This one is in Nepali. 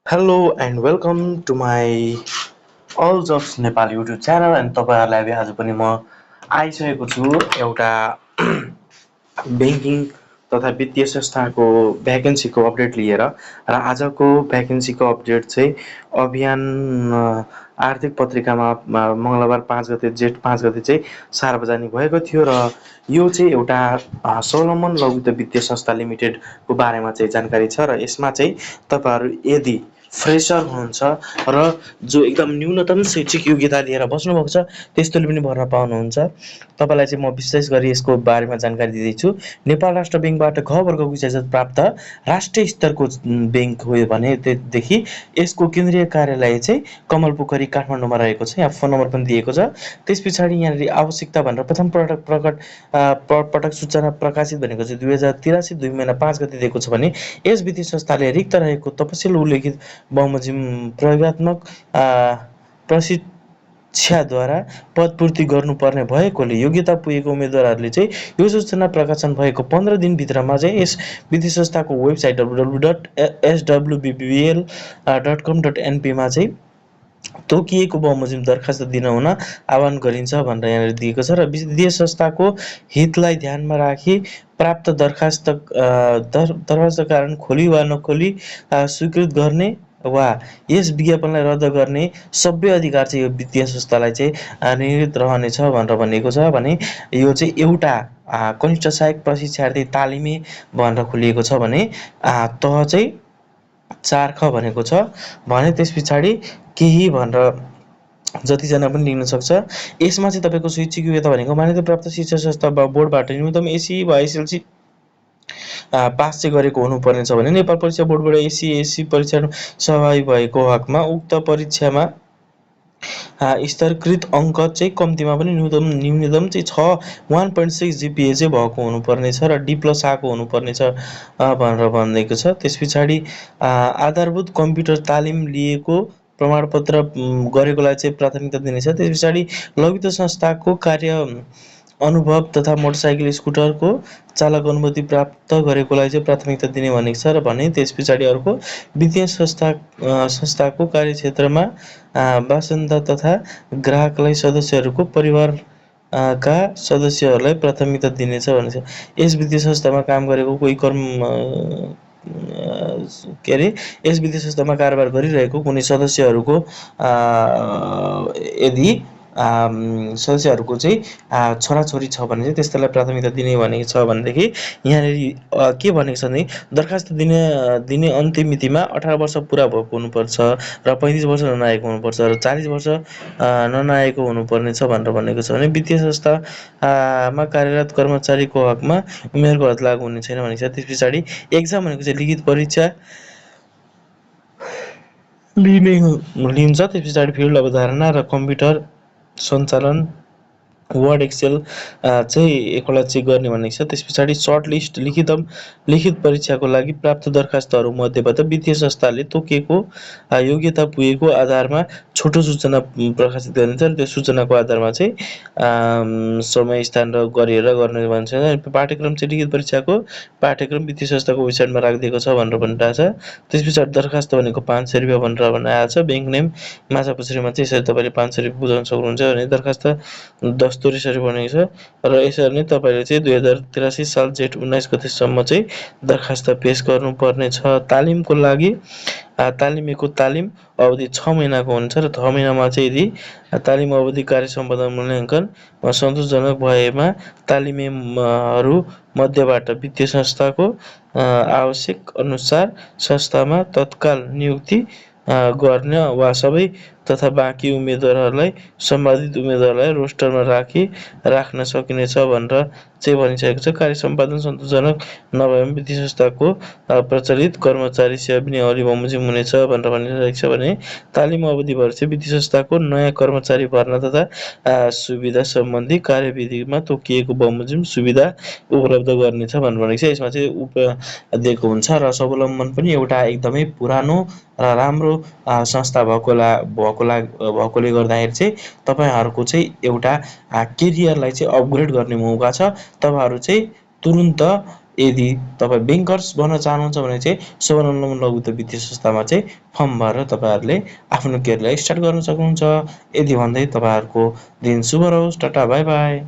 Hello and welcome to my all jobs Nepal YouTube channel and तपाईँहरूलाई आज पनि म आइसकेको छु एउटा ब्याङ्किङ तथा वित्तीय संस्थाको भ्याकेन्सीको अपडेट लिएर र आजको भ्याकेन्सीको अपडेट चाहिँ अभियान आर्थिक पत्रिकामा मङ्गलबार 5 गते जेठ 5 गते चाहिँ सार्वजनिक भएको थियो र यो चाहिँ एउटा सोलोमन लघु वित्तीय संस्था लिमिटेडको बारेमा चाहिँ जानकारी छ र यसमा चाहिँ तपाईँहरू यदि फ्रेसर हुनुहुन्छ र जो एकदम न्यूनतम शैक्षिक योग्यता लिएर बस्नुभएको छ त्यस्तोले पनि भर्न पाउनुहुन्छ। तपाईँलाई चाहिँ म विशेष गरी यसको बारेमा जानकारी दिँदैछु। नेपाल राष्ट्र ब्याङ्कबाट घ वर्गको इजाजत प्राप्त राष्ट्रिय स्तरको ब्याङ्क हो भने त्यसदेखि यसको केन्द्रीय कार्यालय चाहिँ कमलपोखरी काठमाडौँमा रहेको छ। यहाँ फोन नम्बर पनि दिएको छ। त्यस पछाडि यहाँनिर आवश्यकता भनेर प्रथम पटक सूचना प्रकाशित भनेको चाहिँ 2083 2 महिना 5 गते दिएको छ भने यस वित्तीय संस्थाले रिक्त रहेको तपसिल उल्लेखित बमोजिम प्रयोगात्मक प्रशिक्षाद्वारा पदपूर्ति गर्नुपर्ने भएकोले योग्यता पुगेको उम्मेदवारहरूले चाहिँ यो सूचना प्रकाशन भएको 15 दिनभित्रमा चाहिँ यस वित्तीय संस्थाको वेबसाइट www.swbbl.com.np मा चाहिँ तोकिएको बमोजिम दरखास्त दिन हुन आह्वान गरिन्छ भनेर यहाँनिर दिएको छ। र वित्तीय संस्थाको हितलाई ध्यानमा राखी प्राप्त दरखास्त कारण खोली वा नखोली स्वीकृत गर्ने वा यस विज्ञापनलाई रद्द गर्ने सबै अधिकार चाहिँ यो वित्तीय संस्थालाई चाहिँ निर्णीत रहनेछ भनेर भनिएको छ। भने यो चाहिँ एउटा कनिष्ठ सहायक प्रशिक्षार्थी तालिमे भनेर खोलिएको छ भने तह चाहिँ 4ख भनेको छ भने त्यस पछाडि केही भनेर जतिजना पनि लिन सक्छ। यसमा चाहिँ तपाईँको शैक्षिक योग्यता भनेको मान्यता प्राप्त शिक्षा संस्था वा बोर्डबाट न्यूनतम एससी वा एसएलसी पास चाहिँ गरेको हुनुपर्ने छ भने नेपाल परीक्षा बोर्डबाट एससी परीक्षामा सहभागी भएको हकमा उक्त परीक्षामा स्तरकृत अङ्क चाहिँ कम्तीमा पनि न्यूनतम चाहिँ 1.6 जिपिए चाहिँ भएको हुनुपर्ने छ र डी प्लस आएको हुनुपर्ने छ भनेर भनिएको छ। त्यस पछाडि आधारभूत कम्प्युटर तालिम लिएको प्रमाणपत्र गरेकोलाई चाहिँ प्राथमिकता दिनेछ। त्यस पछाडि लघु संस्थाको कार्य अनुभव तथा मोटरसाइकल स्कुटरको चालक अनुमति प्राप्त गरेकोलाई चाहिँ प्राथमिकता दिने भनेको छ। र भने त्यस पछाडि अर्को वित्तीय संस्थाको कार्यक्षेत्रमा बासिन्दा तथा ग्राहकलाई सदस्यहरूको परिवारका सदस्यहरूलाई प्राथमिकता दिनेछ भनेको छ। यस वित्तीय संस्थामा काम गरेको कोही यस वित्तीय संस्थामा कारोबार गरिरहेको कुनै सदस्यहरूको यदि सदस्यहरूको चाहिँ छोराछोरी छ भने चाहिँ त्यस्तोलाई प्राथमिकता दिने भनेको छ। भनेदेखि यहाँनिर के भनेको छ भने दरखास्त दिने अन्तिम मितिमा 18 वर्ष पुरा भएको हुनुपर्छ र 35 वर्ष ननाएको हुनुपर्छ र 40 वर्ष ननाएको हुनुपर्ने छ भनेर भनेको छ। भने वित्तीय संस्थामा कार्यरत कर्मचारीको हकमा उमेरको हद लागू हुने छैन भनेको छ। त्यस पछाडि एक्जाम भनेको चाहिँ लिखित परीक्षा लिन्छ। त्यस पछाडि फिल्ड अवधारणा र कम्प्युटर सञ्चालन वर्ड एक्सेल चाहिँ एकवटा चेक गर्ने भनेको छ। त्यस पछाडि सर्ट लिस्ट लिखित परीक्षाको लागि प्राप्त दरखास्तहरू मध्येबाट वित्तीय संस्थाले तोकेको योग्यता पुगेको आधारमा छोटो सूचना प्रकाशित गरिन्छ र त्यो सूचनाको आधारमा चाहिँ समय स्थान र गरेर गर्ने भन्छ। पाठ्यक्रम चाहिँ लिखित परीक्षाको पाठ्यक्रम वित्तीय संस्थाको वेबसाइटमा राखिदिएको छ भनेर भनिरहेको छ। त्यस पछाडि दरखास्त भनेको 500 रुपियाँ भनेर बनाएको छ। ब्याङ्क नेम माछापुछ्रीमा चाहिँ यसरी तपाईँले 500 रुपियाँ बुझाउन सक्नुहुन्छ भने दरखास्त दस्तुर यसरी बनेको छ र यसरी नै तपाईँले चाहिँ 2083 साल जेठ 19 गतेसम्म चाहिँ दरखास्त पेश गर्नुपर्ने छ। तालिमको लागि तालिमेको तालिम अवधि 6 महिनाको हुन्छ र 6 महिनामा चाहिँ यदि तालिम अवधि कार्य सम्पादन मूल्याङ्कन सन्तोषजनक भएमा तालिमेहरू मध्येबाट वित्तीय संस्थाको आवश्यक अनुसार संस्थामा तत्काल नियुक्ति गर्ने वा सबै तथा बाँकी उम्मेदवारहरूलाई सम्बन्धित उम्मेदवारलाई रोस्टरमा राख्न सकिनेछ भनेर चाहिँ भनिसकेको छ। कार्य सम्पादन सन्तोषजनक नभए पनि वित्तीय संस्थाको प्रचलित कर्मचारी सेवा नियमावली बमोजिम हुनेछ भनेर भनिरहेको छ। भने तालिम अवधिभर चाहिँ वित्तीय संस्थाको नयाँ कर्मचारी भर्ना तथा सुविधा सम्बन्धी कार्यविधिमा तोकिएको बमोजिम सुविधा उपलब्ध गर्नेछ भनेर भनेको छ। यसमा चाहिँ दिएको हुन्छ र स्वावलम्बन पनि एउटा एकदमै पुरानो र राम्रो संस्था भएकोले गर्दाखेरि चाहिँ तपाईँहरूको चाहिँ एउटा केरियरलाई चाहिँ अपग्रेड गर्ने मौका छ। तपाईँहरू चाहिँ तुरुन्त यदि तपाईँ ब्याङ्कर्स बन्न चाहनुहुन्छ भने चाहिँ सुवर्णलम्ब लघु वित्तीय संस्थामा चाहिँ फर्म भरेर तपाईँहरूले आफ्नो करियरलाई स्टार्ट गर्न सक्नुहुन्छ। यति भन्दै तपाईँहरूको दिन शुभ रहोस्। Tata bye by.